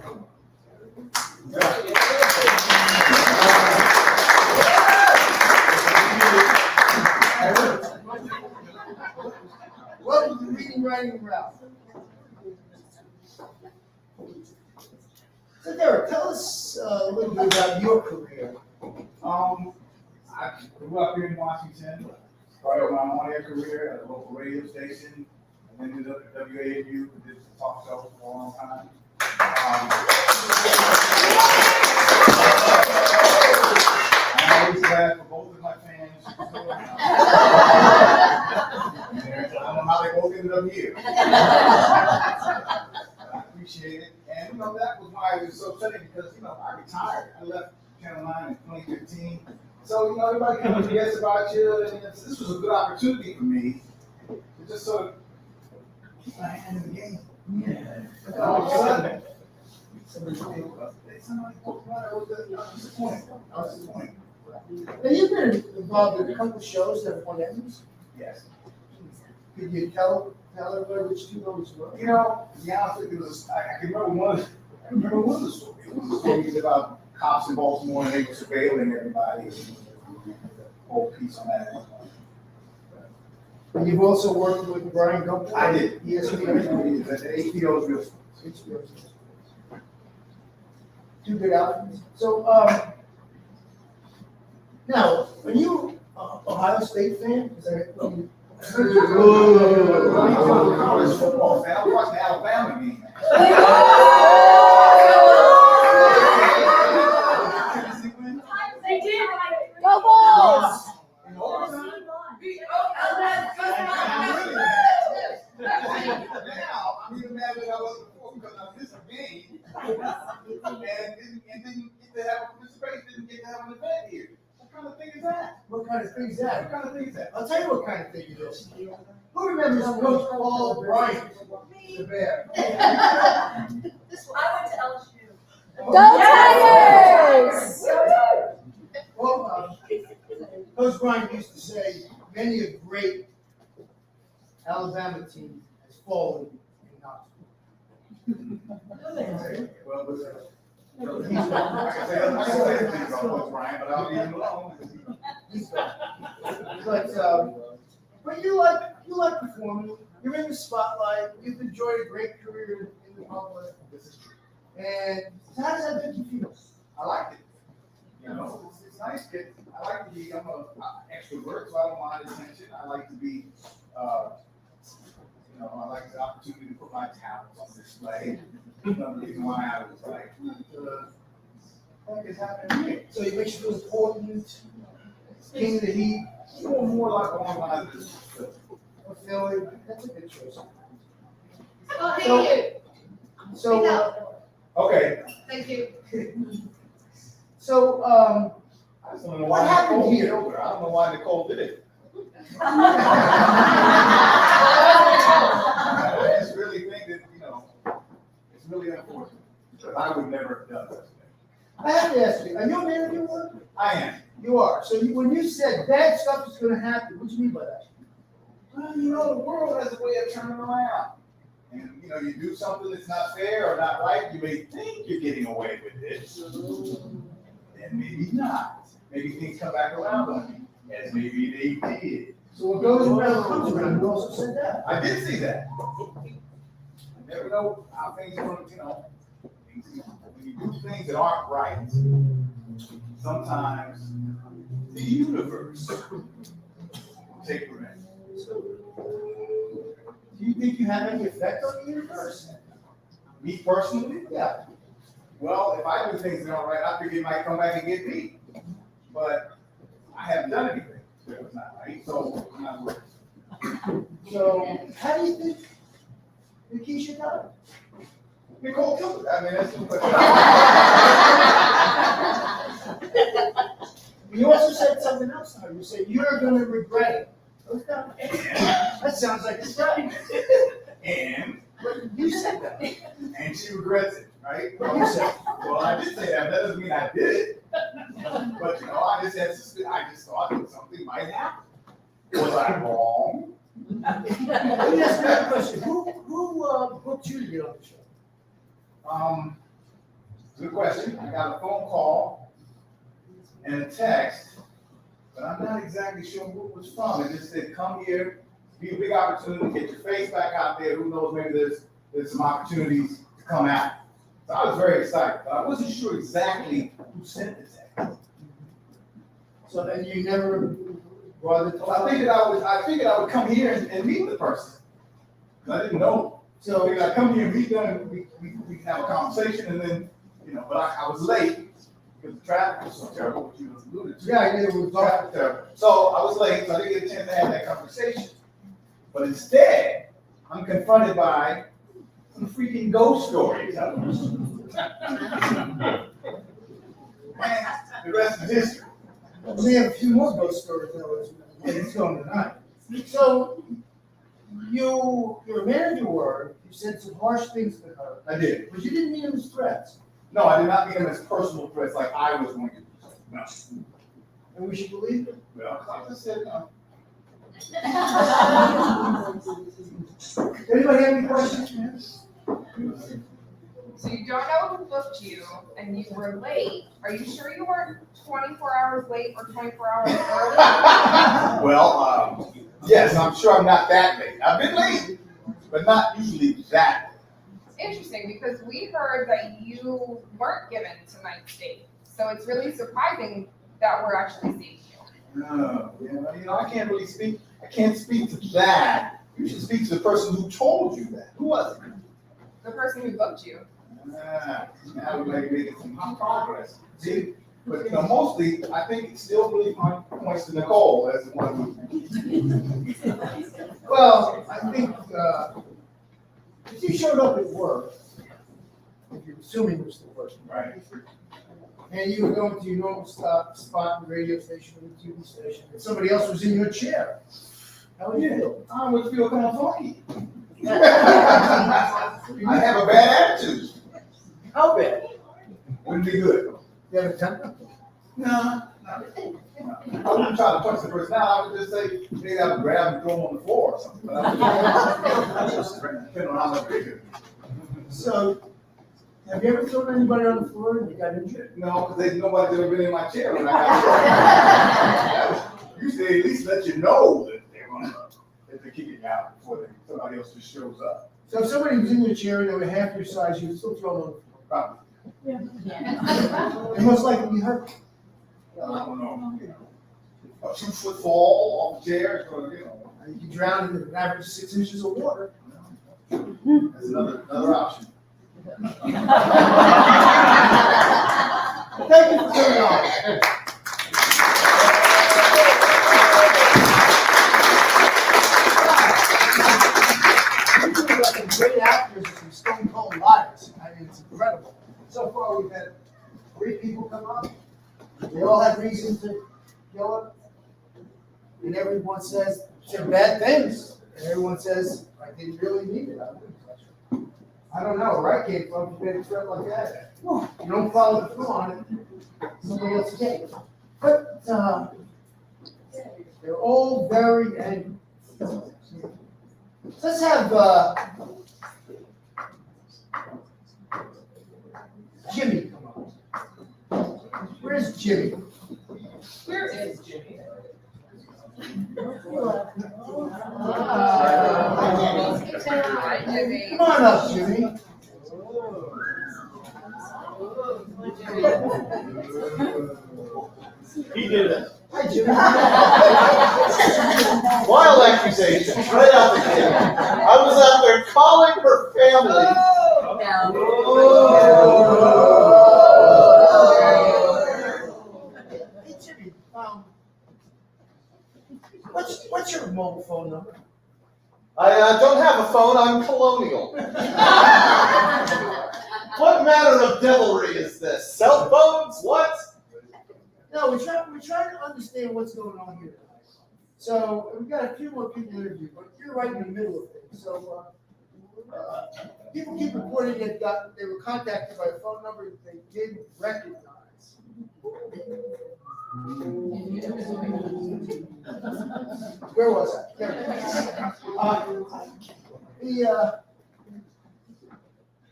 S7: Welcome to Reading, Writing, Ralph. So Derek, tell us a little bit about your career.
S6: I grew up here in Washington, started my on-air career at a local radio station, and then ended up at WAMU, did some talk shows for a long time. I'm always glad for both of my fans. I don't know how they both ended up here. I appreciate it. And, that was why it was so upsetting because, I retired. I left Channel 9 in 2015. So, everybody kind of forgets about you. And this was a good opportunity for me to just sort of keep my hand in the game. Yeah. All of a sudden, somebody spoke about it. I was disappointed.
S7: Now, you've been involved in a couple of shows that have won Emmys.
S6: Yes.
S7: Could you tell everybody which two those were?
S6: To be honest with you, I can remember one of the stories. It was a story about cops in Baltimore and they were surveilling everybody. And the whole piece on that.
S7: And you've also worked with Brian Gump.
S6: I did.
S7: ESPN.
S6: The HBO's real.
S7: Two good outfits. So, now, are you an Ohio State fan? Is that
S6: College football fan. I watched the Alabama game.
S2: They did.
S8: Go Bulls!
S6: In overtime? Now, I'm even mad that I wasn't before because I missed a game and didn't get to have a participation, didn't get to have an event here. What kind of thing is that?
S7: What kind of thing is that?
S6: What kind of thing is that?
S7: I'll tell you what kind of thing it is. Who remembers Coach Paul Bryant, the Bear?
S5: I went to LSU.
S8: Go Tigers!
S7: Well, Coach Bryant used to say, many a great Alabama team has fallen in Knoxville.
S6: Well, listen. I can say things about Coach Bryant, but I'll leave him alone.
S7: But you like performing. You're in the spotlight. You've enjoyed a great career in the public.
S6: This is true.
S7: And how does that make you feel?
S6: I like it. It's nice. I like to be, I'm an extrovert, so I don't mind attention. I like to be you know, I like the opportunity to put my talents on display. Another reason why I was like, what is happening here?
S7: So it makes you feel important, king of the heat,
S6: You know, more like along the lines of
S7: fulfilling, that's a good choice.
S2: Oh, thank you.
S7: So,
S6: okay.
S2: Thank you.
S7: so,
S6: I just don't know
S7: What
S6: why
S7: happened
S6: Nicole
S7: here?
S6: killed her. I don't know why Nicole did it. I just really think that, you know, it's really unfortunate. Because I would never have done such a thing.
S7: I have to ask you, are you a man of your word?
S6: I am.
S7: You are. So when you said bad stuff is gonna happen, what do you mean by that?
S6: Well, you know, the world has a way of turning around. And, you know, you do something that's not fair or not right, you may think you're getting away with it. And maybe not. Maybe things come back around on you, as maybe they did.
S7: So what goes around comes around, you also said that.
S6: I did see that. You never know how things are going to, you know, when you do things that aren't right, sometimes the universe will take revenge.
S7: Do you think you have any effect on the universe?
S6: Me personally,
S7: Yeah.
S6: well, if I do things that aren't right, I figure it might come back and get me. But I haven't done anything that was not right, so I'm not worried.
S7: So how do you think Nikisha died?
S6: Nicole killed it. I mean, that's
S7: You also said something else to her. You said you're gonna regret it. That sounds like a threat.
S6: and
S7: You said that.
S6: and she regrets it, right?
S7: You said.
S6: Well, I did say that. That doesn't mean I did it. But you know, I just thought that something might happen. Was I wrong?
S7: Let me ask you another question. Who booked you to get on the show?
S6: Good question. I got a phone call and a text, but I'm not exactly sure who it was from. It just said, come here, be a big opportunity, get your face back out there. Who knows, maybe there's some opportunities to come out. So I was very excited, but I wasn't sure exactly who sent the text.
S7: So then you never bothered to.
S6: So I figured I would come here and meet the person. 'Cause I didn't know. So I figured I'd come here and meet them, and we can have a conversation, and then, you know, but I was late because the traffic was so terrible, which you alluded to.
S7: Yeah, it was
S6: Traffic terrible. So I was late, so I didn't get a chance to have that conversation. But instead, I'm confronted by some freaking ghost stories. And the rest is history.
S7: We have a few more ghost stories though, as it's going tonight. So you're a man of your word. You said some harsh things to her,
S6: I did.
S7: but you didn't mean them as threats.
S6: No, I did not mean them as personal threats like I was going to do. No.
S7: And we should believe it.
S6: Well, I just said no.
S7: Anybody have any questions?
S8: So you don't know who booked you, and you were late. Are you sure you weren't 24 hours late or 24 hours early?
S6: Well, yes, I'm sure I'm not that late. I've been late, but not usually that late.
S8: Interesting, because we heard that you weren't given tonight's date. So it's really surprising that we're actually seeing you.
S6: No, you know, I can't really speak. I can't speak to that. You should speak to the person who told you that. Who was it?
S8: The person who booked you.
S6: Now we're making some progress. See, but you know, mostly I think it still really points to Nicole as the one who.
S7: Well, I think if you showed up at work, if you're assuming you're still working,
S6: Right.
S7: and you were going to your normal spot in the radio station or the TV station, and somebody else was in your chair, how would you feel?
S6: I would feel kind of funky. I have a bad attitude.
S7: How bad?
S6: Wouldn't be good.
S7: You have a temper?
S6: No. I wouldn't try to punch the person out. I would just say, maybe I would grab and throw him on the floor or something. But I would depending on how much bigger.
S7: So, have you ever thrown anybody on the floor and you got injured?
S6: No, because nobody's ever been in my chair when I got there. Usually at least let you know that they're kicking you out before somebody else just shows up.
S7: So if somebody was in your chair and they were half your size, you would still throw them on the floor?
S6: Probably.
S7: And most likely you hurt them.
S6: I don't know. A 2-foot fall off the chair, so, you know.
S7: You drown in an average 6 inches of water.
S6: That's another option.
S7: Thank you for coming on. These are like great actors and stone cold liars. I mean, it's incredible. So far, we've had 3 people come up. They all had reason to kill him. And everyone says bad things. And everyone says, I didn't really need it. I don't know where I came from to get a threat like that. You don't follow the through on it, somebody else gets. But they're all very angry. Let's have Jimmy come on. Where's Jimmy?
S8: Where is Jimmy? Hi, Jimmy.
S7: Come on up, Jimmy.
S3: He did it.
S7: Hi, Jimmy.
S3: Wild accusations, right out the gate. I was out there calling her family.
S7: Hey, Jimmy, what's your mobile phone number?
S3: I don't have a phone, I'm colonial. What manner of devilry is this? Cell phones? What?
S7: No, we're trying to understand what's going on here. So we've got a few more people to interview, but you're right in the middle of things. So people keep reporting that they were contacted by a phone number that they didn't recognize. Where was I? There it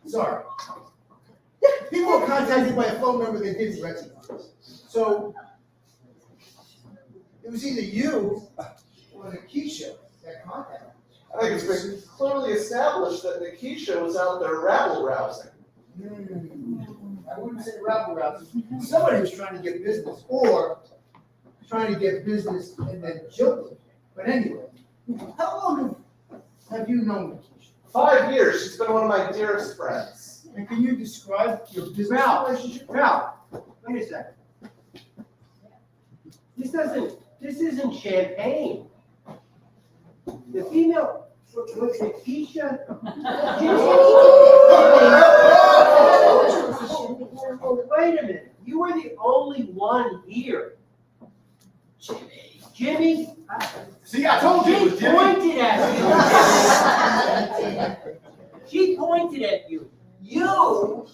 S7: is. Sorry. People were contacted by a phone number they didn't recognize. So it was either you or Nikisha that contacted.
S3: I think it's been clearly established that Nikisha was out there rabble-rousing.
S7: I wouldn't say rabble rousing. Somebody was trying to get business or trying to get business and then jump it. But anyway, how long have you known Nikisha?
S3: 5 years, she's been one of my dearest friends.
S7: And can you describe your business relationship?
S1: Ralph, wait a second. This isn't champagne. The female, look at Keisha. Wait a minute, you were the only one here. Jimmy,
S6: See, I told you it was
S1: she
S6: Jimmy.
S1: pointed at you. She pointed at you. You,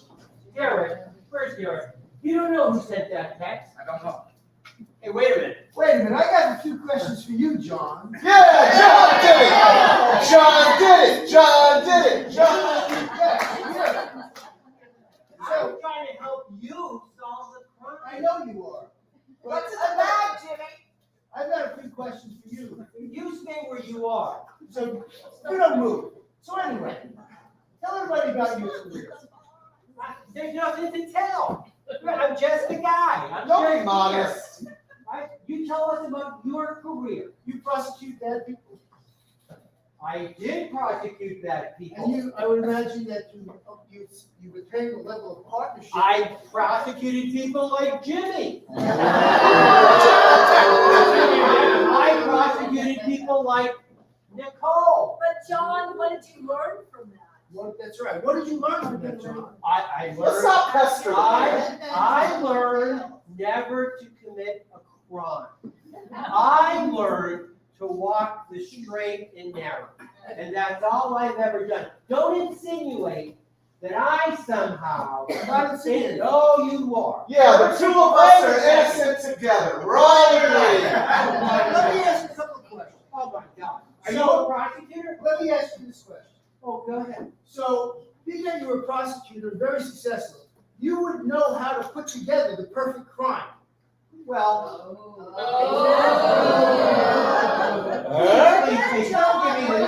S1: Derek, where's Derek? You don't know who sent that text.
S6: I don't know.
S1: Hey, wait a minute.
S7: Wait a minute, I got a few questions for you, John.
S3: Yeah, John did it! John did it! John did it! John!
S1: I'm trying to help you solve the crime.
S7: I know you are.
S5: What's in the bag, Jimmy?
S7: I've got a few questions for you.
S1: You stay where you are.
S7: So you don't move. So anyway, tell everybody about your career.
S1: There's nothing to tell. I'm just a guy. I'm
S3: Don't
S1: just
S3: be modest.
S1: You tell us about your career.
S7: You prosecute bad people.
S1: I did prosecute bad people.
S7: And I would imagine that you attain a level of partnership.
S1: I prosecuted people like Jimmy. I prosecuted people like Nicole.
S4: But John, what did you learn from that?
S7: That's right. What did you learn from that, John?
S1: I
S3: Let's
S1: learned.
S3: not pester the man.
S1: I learned never to commit a crime. I learned to walk the straight and narrow. And that's all I've ever done. Don't insinuate that I somehow.
S7: I'm not insinuating.
S1: Oh, you are.
S3: Yeah, the two of us are innocent together. We're all agreed.
S7: Let me ask you a couple of questions.
S1: Oh my God. Are you a prosecutor?
S7: Let me ask you this question.
S1: Oh, go ahead.
S7: So, being that you were a prosecutor, very successful, you would know how to put together the perfect crime.
S1: Well.
S3: Huh?
S1: Please, don't give me the.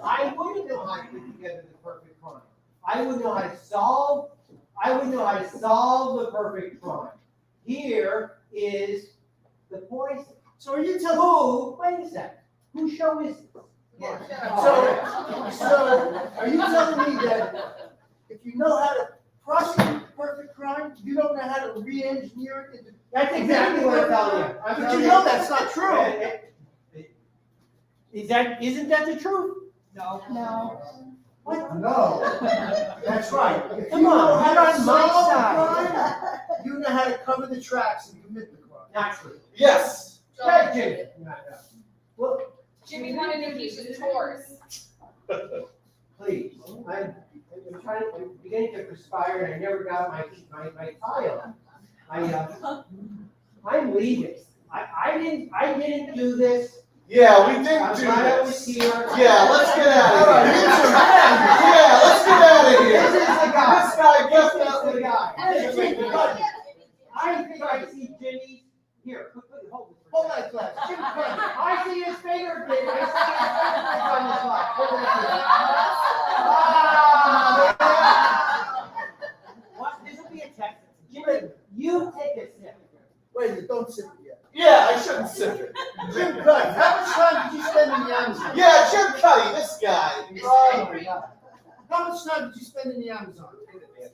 S1: I wouldn't know how to put together the perfect crime. I would know how to solve the perfect crime. Here is the poison.
S7: So are you telling
S1: Wait a second. Whose show is it?
S7: So are you telling me that if you know how to prosecute perfect crime, you don't know how to re-engineer it into?
S1: That's exactly what I'm telling you.
S7: But you know that's not true.
S1: Isn't that the truth?
S4: No.
S1: What?
S7: No, that's right. If
S1: Come
S7: you
S1: on,
S7: know how
S1: you're
S7: to
S1: on my
S7: solve
S1: side.
S7: the crime, you know how to cover the tracks and commit the crime.
S1: Not true.
S3: Yes.
S1: Hey, Jimmy. Well,
S8: Jimmy wanted Nikisha's tours.
S1: please, I'm beginning to perspire and I never got my file. I'm leaving. I didn't do this.
S3: Yeah, we didn't
S1: I'm
S3: do
S1: glad I was
S3: this.
S1: here.
S3: Yeah, let's get out
S7: All
S3: of
S7: right,
S3: here.
S7: you two, get out of here.
S3: Yeah, let's get out of here.
S1: This is the guy.
S3: This guy
S1: This is
S3: definitely.
S1: the guy.
S7: Hey, Jim, buddy,
S1: I think I see Jimmy here. Hold it.
S7: hold that glass. Jim Cuddy.
S1: I see his fingerprint. I see his fingerprint on the slide. Hold it. What? This will be a text. Jimmy, you take a sip.
S7: Wait a minute, don't sip it yet.
S3: Yeah, I shouldn't sip it.
S7: Jim Cuddy, how much time did you spend in the Amazon?
S3: Yeah, Jim Cuddy, this guy.
S1: Oh my God.
S7: How much time did you spend in the Amazon?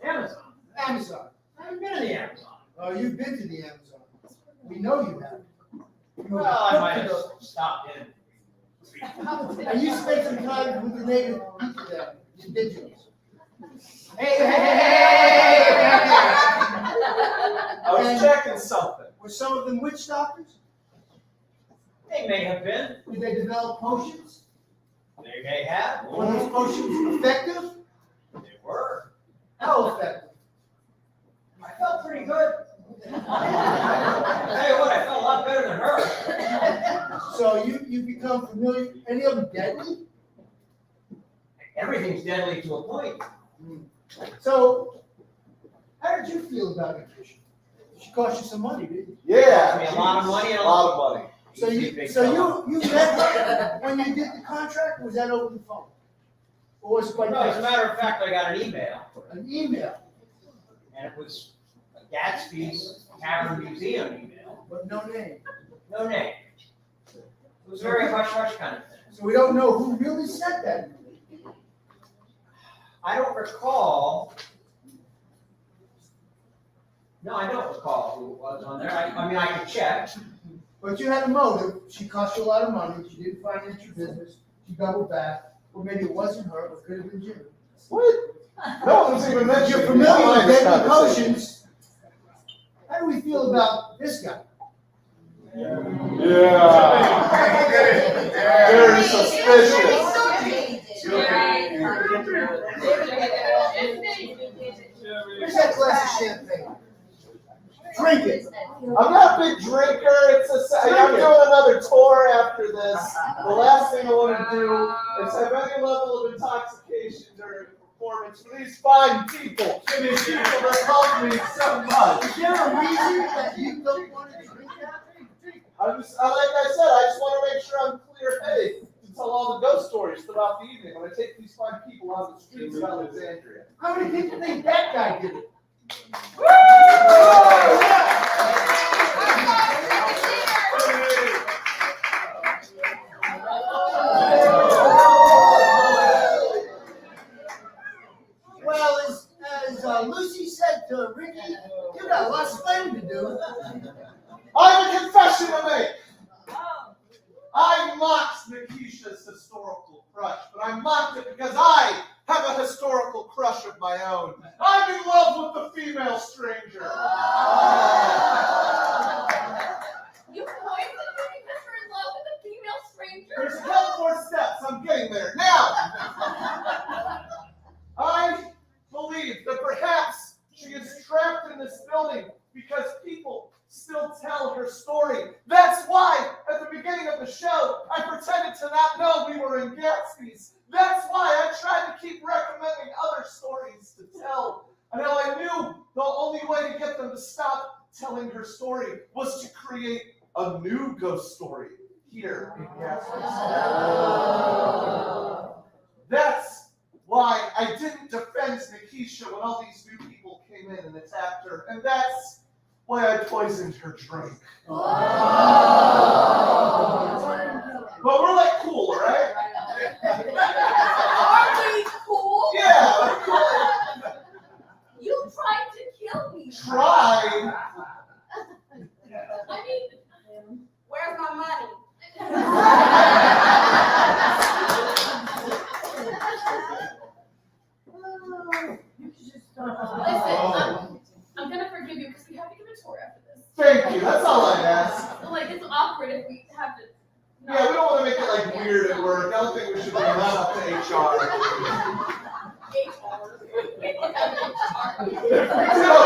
S1: Amazon.
S7: Amazon.
S1: I haven't been in the Amazon.
S7: Oh, you've been to the Amazon. We know you have. You
S1: Well, I might
S7: have.
S1: have stopped in.
S7: And you spent some time with the native people there, the indigenous.
S1: Hey!
S3: I was checking something.
S7: Were some of them witch doctors?
S1: They may have been.
S7: Did they develop potions?
S1: They may have.
S7: Were those potions effective?
S1: They were.
S7: How effective?
S1: I felt pretty good. Tell you what, I felt a lot better than her.
S7: So you become familiar, any of them deadly?
S1: Everything's deadly to a point.
S7: So, how did you feel about it? She cost you some money, didn't you?
S3: Yeah.
S1: Cost me a lot of money and
S3: A lot of money.
S7: So you met her when you did the contract, or was that over the phone? Or was it by
S1: No, as a
S7: text?
S1: matter of fact, I got an email,
S7: An email,
S1: and it was a Gadsby's Tavern Museum email.
S7: but no name.
S1: No name. It was very hush-hush kind of thing.
S7: So we don't know who really sent that.
S1: I don't recall. No, I don't recall who it was on there. I mean, I could check.
S7: But you had a motive. She cost you a lot of money. She didn't finance your business. She doubled back. Or maybe it wasn't her, but could have been Jimmy.
S3: What? No one's even mentioned.
S7: You're familiar with
S3: this
S7: deadly
S3: conversation.
S7: potions. How do we feel about this guy?
S3: Yeah. Very suspicious.
S7: Here's that glass of champagne. Drink it.
S3: I'm not a big drinker. I'm doing another tour after this. The last thing I want to do is have any level of intoxication during a performance for these fine people. And these people that love me so much.
S7: Is there a reason that you don't want to drink that?
S3: Like I said, I just want to make sure I'm clear-headed to tell all the ghost stories throughout the evening when I take these fine people on the streets of Alexandria.
S7: How many people think that guy did it? Well, as Lucy said to Ricky, you got a lot of explaining to do.
S3: I have a confession to make. I mocked Nikisha's historical crush, but I mocked it because I have a historical crush of my own. I'm in love with the female stranger.
S2: You poisoned me because you're in love with a female stranger?
S3: There's 10 more steps. I'm getting there. Now, I believe that perhaps she is trapped in this building because people still tell her story. That's why, at the beginning of the show, I pretended to not know we were in Gadsby's. That's why I tried to keep recommending other stories to tell. And now I knew the only way to get them to stop telling her story was to create a new ghost story here in Gadsby's. That's why I didn't defend Nikisha when all these new people came in and attacked her. And that's why I poisoned her drink. But we're like cool, right?
S2: Are we cool?
S3: Yeah, we're cool.
S2: You tried to kill me.
S3: Tried.
S2: I mean,
S5: Where's my money?
S2: listen, I'm gonna forgive you because we have to give a tour after this.
S3: Thank you. That's all I ask.
S2: Like, it's awkward if we have to.
S3: Yeah, we don't want to make it like weird at work. I don't think we should bring that up to HR. No,